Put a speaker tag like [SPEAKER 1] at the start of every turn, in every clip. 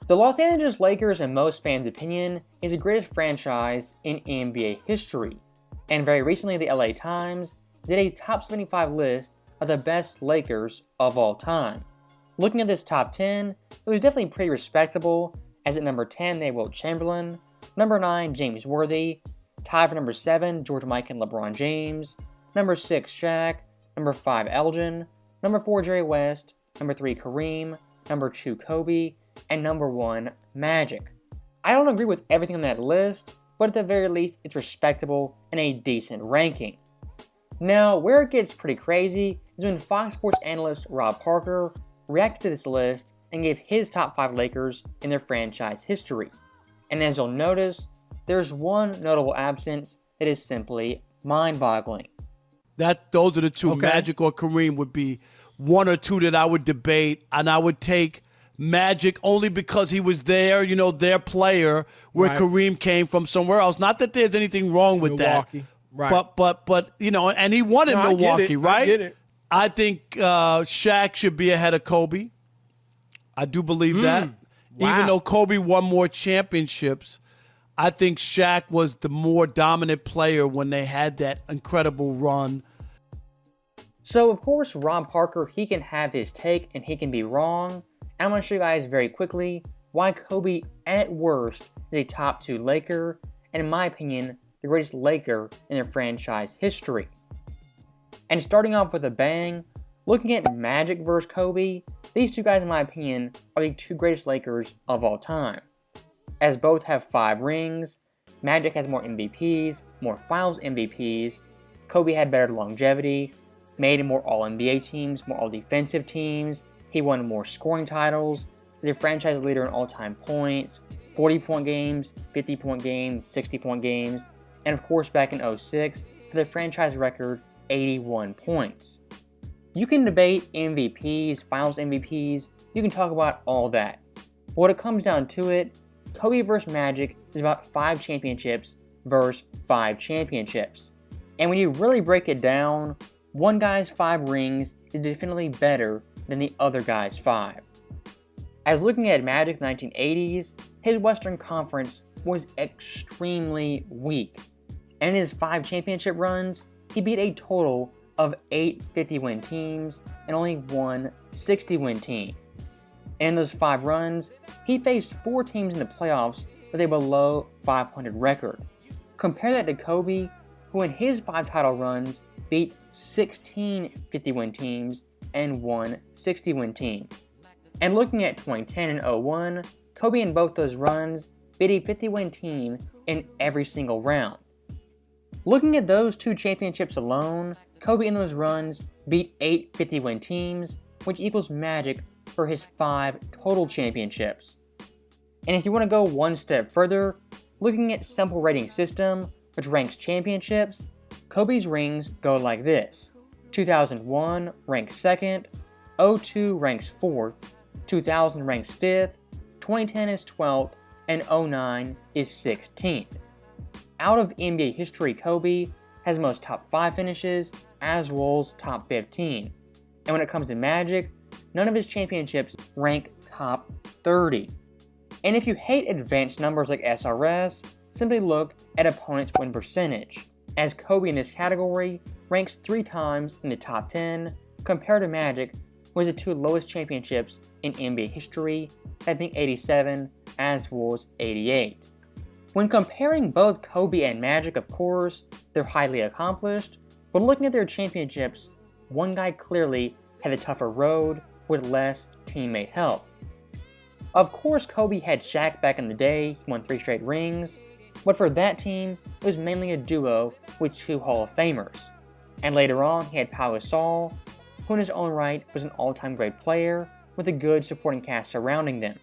[SPEAKER 1] The Los Angeles Lakers, in most fans' opinion, is the greatest franchise in NBA history, and very recently the LA Times did a top 75 list of the best Lakers of all time. Looking at this top 10, it was definitely pretty respectable, as at number 10 they had Wilt Chamberlain, number 9 James Worthy, tied for number 7 George Mike and LeBron James, number 6 Shaq, number 5 Elgin, number 4 Jerry West, number 3 Kareem, number 2 Kobe, and number 1 Magic. I don't agree with everything on that list, but at the very least it's respectable and a decent ranking. Now, where it gets pretty crazy is when Fox Sports analyst Rob Parker reacted to this list and gave his top 5 Lakers in their franchise history. And as you'll notice, there's one notable absence that is simply mind-boggling.
[SPEAKER 2] Those are the two. Okay. Magic or Kareem would be one or two that I would debate, and I would take Magic only because he was there, their player, where right. Kareem came from somewhere else. Not that there's anything wrong with
[SPEAKER 3] Milwaukee.
[SPEAKER 2] That. Right. But and he won in Milwaukee, right?
[SPEAKER 3] I get it.
[SPEAKER 2] I think Shaq should be ahead of Kobe. I do believe that.
[SPEAKER 3] Wow.
[SPEAKER 2] Even though Kobe won more championships, I think Shaq was the more dominant player when they had that incredible run.
[SPEAKER 1] So, of course, Rob Parker, he can have his take and he can be wrong. I'm going to show you guys very quickly why Kobe, at worst, is a top 2 Laker, and in my opinion, the greatest Laker in their franchise history. And starting off with a bang, looking at Magic versus Kobe, these two guys, in my opinion, are the 2 greatest Lakers of all time. As both have 5 rings, Magic has more MVPs, more Finals MVPs, Kobe had better longevity, made more All-NBA teams, more All-Defensive teams, he won more scoring titles, he's a franchise leader in all-time points, 40-point games, 50-point games, 60-point games, and of course back in 2006, for the franchise record, 81 points. You can debate MVPs, Finals MVPs, you can talk about all that. But when it comes down to it, Kobe versus Magic is about 5 championships versus 5 championships. And when you really break it down, one guy's 5 rings is definitely better than the other guy's 5. As looking at Magic in the 1980s, his Western Conference was extremely weak. And in his 5 championship runs, he beat a total of 8 50-win teams and only 1 60-win team. And in those 5 runs, he faced 4 teams in the playoffs with a below 500 record. Compare that to Kobe, who in his 5 title runs beat 16 50-win teams and 1 60-win team. And looking at 2010 and 01, Kobe in both those runs beat a 50-win team in every single round. Looking at those 2 championships alone, Kobe in those runs beat 8 50-win teams, which equals Magic for his 5 total championships. And if you want to go one step further, looking at simple rating system, which ranks championships, Kobe's rings go like this. 2001 ranks 2nd, 02 ranks 4th, 2000 ranks 5th, 2010 is 12th, and 09 is 16th. Out of NBA history, Kobe has the most top 5 finishes, as well as top 15. And when it comes to Magic, none of his championships rank top 30. And if you hate advanced numbers like SRS, simply look at opponent's win percentage, as Kobe in this category ranks 3 times in the top 10, compared to Magic, who has the 2 lowest championships in NBA history, that being 87 as well as 88. When comparing both Kobe and Magic, of course, they're highly accomplished, but looking at their championships, one guy clearly had a tougher road with less teammate help. Of course, Kobe had Shaq back in the day, he won 3 straight rings, but for that team, it was mainly a duo with 2 Hall of Famers. And later on, he had Pau Gasol, who in his own right was an all-time great player with a good supporting cast surrounding them.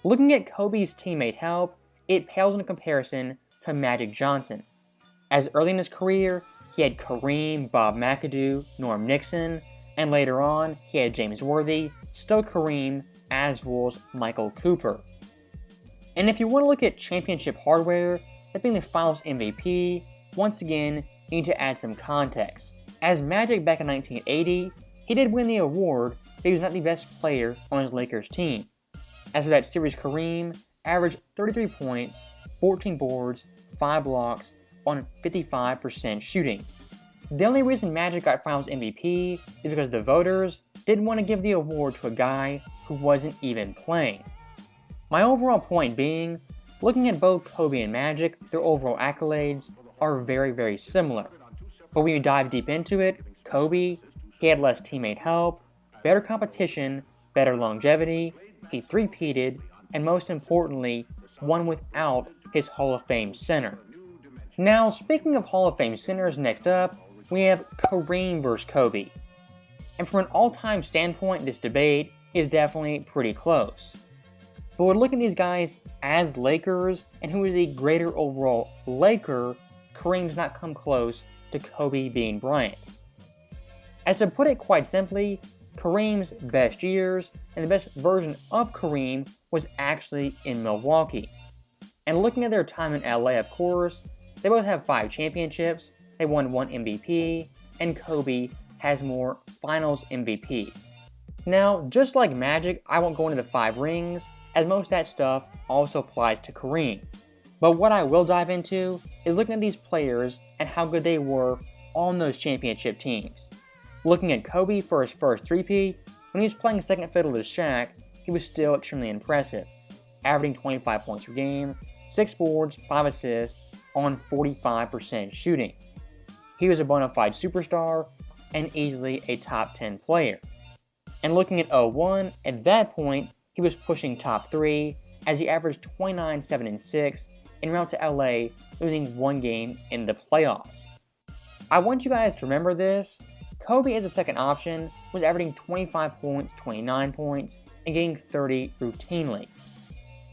[SPEAKER 1] Looking at Kobe's teammate help, it pales in comparison to Magic Johnson, as early in his career, he had Kareem, Bob McAdoo, Norm Nixon, and later on, he had James Worthy, still Kareem, as well as Michael Cooper. And if you want to look at championship hardware, that being the Finals MVP, once again, you need to add some context. As Magic back in 1980, he did win the award, but he was not the best player on his Lakers team. As for that series, Kareem averaged 33 points, 14 boards, 5 blocks on 55% shooting. The only reason Magic got Finals MVP is because the voters didn't want to give the award to a guy who wasn't even playing. My overall point being, looking at both Kobe and Magic, their overall accolades are very, very similar. But when you dive deep into it, Kobe, he had less teammate help, better competition, better longevity, he three-peated, and most importantly, won without his Hall of Fame center. Now, speaking of Hall of Fame centers, next up, we have Kareem versus Kobe. And from an all-time standpoint, this debate is definitely pretty close. But we're looking at these guys as Lakers, and who is the greater overall Laker, Kareem does not come close to Kobe being Bryant. As to put it quite simply, Kareem's best years and the best version of Kareem was actually in Milwaukee. And looking at their time in LA, of course, they both have 5 championships, they won 1 MVP, and Kobe has more Finals MVPs. Now, just like Magic, I won't go into the 5 rings, as most of that stuff also applies to Kareem. But what I will dive into is looking at these players and how good they were on those championship teams. Looking at Kobe for his first three-peat, when he was playing second fiddle to Shaq, he was still extremely impressive, averaging 25 points per game, 6 boards, 5 assists, on 45% shooting. He was a bona fide superstar and easily a top 10 player. And looking at 01, at that point, he was pushing top 3 as he averaged 29, 7, and 6 en route to LA, losing 1 game in the playoffs. I want you guys to remember this. Kobe as a second option was averaging 25 points, 29 points, and getting 30 routinely.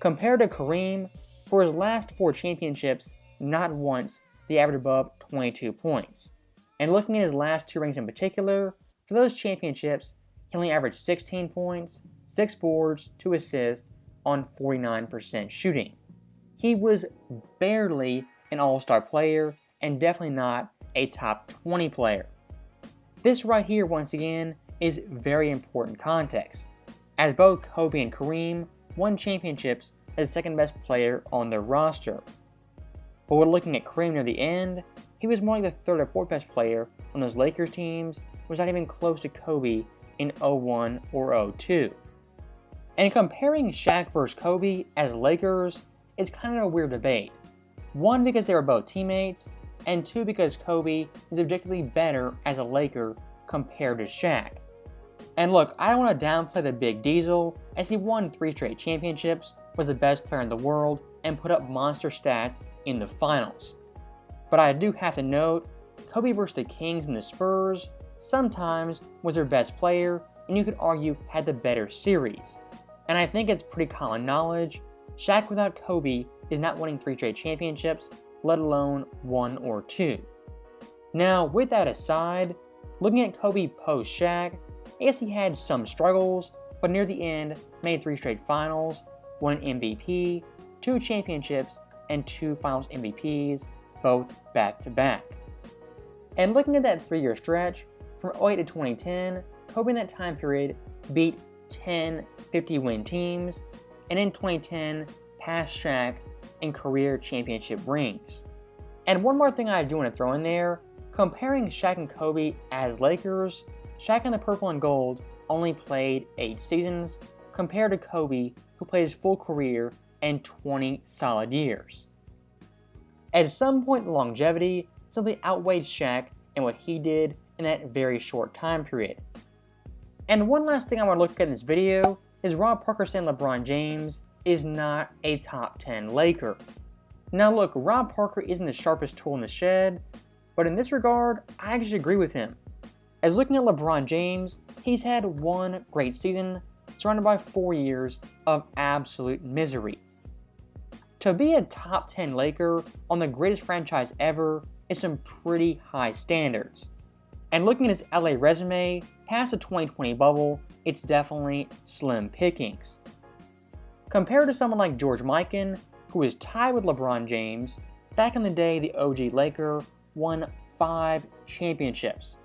[SPEAKER 1] Compared to Kareem, for his last 4 championships, not once did he average above 22 points. And looking at his last 2 rings in particular, for those championships, he only averaged 16 points, 6 boards, 2 assists on 49% shooting. He was barely an all-star player and definitely not a top 20 player. This right here, once again, is very important context, as both Kobe and Kareem won championships as the second best player on their roster. But when looking at Kareem near the end, he was more like the third or fourth best player on those Lakers teams, was not even close to Kobe in 01 or 02. And comparing Shaq versus Kobe as Lakers is kind of a weird debate. 1, because they were both teammates, and 2, because Kobe is objectively better as a Laker compared to Shaq. And look, I don't want to downplay the Big Diesel, as he won 3 straight championships, was the best player in the world, and put up monster stats in the finals. But I do have to note, Kobe versus the Kings and the Spurs sometimes was their best player, and you could argue had the better series. And I think it's pretty common knowledge, Shaq without Kobe is not winning 3 straight championships, let alone 1 or 2. Now, with that aside, looking at Kobe post-Shaq, I guess he had some struggles, but near the end, made 3 straight finals, won an MVP, 2 championships, and 2 finals MVPs, both back-to-back. And looking at that 3-year stretch, from 08 to 2010, Kobe in that time period beat 10 50-win teams, and in 2010, passed Shaq in career championship rings. And one more thing I do want to throw in there, comparing Shaq and Kobe as Lakers, Shaq in the purple and gold only played 8 seasons, compared to Kobe, who played his full career in 20 solid years. At some point, the longevity simply outweighed Shaq and what he did in that very short time period. And one last thing I want to look at in this video is Rob Parker saying LeBron James is not a top 10 Laker. Now look, Rob Parker isn't the sharpest tool in the shed, but in this regard, I actually agree with him. As looking at LeBron James, he's had 1 great season, surrounded by 4 years of absolute misery. To be a top 10 Laker on the greatest franchise ever is some pretty high standards. And looking at his LA resume, past the 2020 bubble, it's definitely slim pickings. Compared to someone like George Mikan, who is tied with LeBron James, back in the day the OG Laker won 5 championships.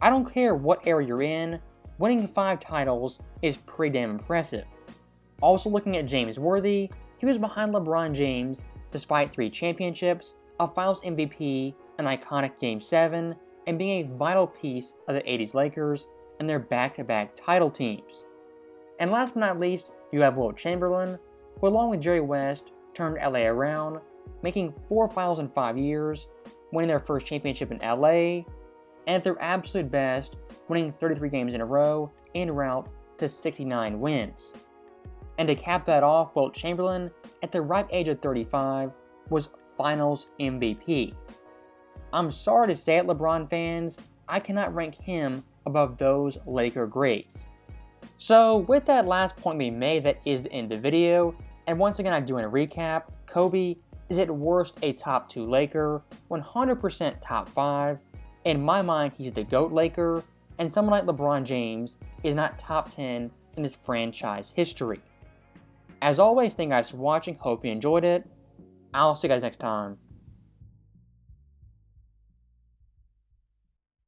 [SPEAKER 1] I don't care what era you're in, winning 5 titles is pretty damn impressive. Also looking at James Worthy, he was behind LeBron James despite 3 championships, a Finals MVP, an iconic Game 7, and being a vital piece of the 80s Lakers and their back-to-back title teams. And last but not least, you have Wilt Chamberlain, who along with Jerry West turned LA around, making 4 finals in 5 years, winning their first championship in LA, and at their absolute best, winning 33 games in a row en route to 69 wins. And to cap that off, Wilt Chamberlain, at the ripe age of 35, was Finals MVP. I'm sorry to say it, LeBron fans, I cannot rank him above those Laker greats. So with that last point being made, that is the end of the video, and once again I do want to recap, Kobe is at worst a top 2 Laker, 100% top 5, in my mind he's the GOAT Laker, and someone like LeBron James is not top 10 in his franchise history. As always, thank you guys for watching, hope you enjoyed it. I'll see you guys next time.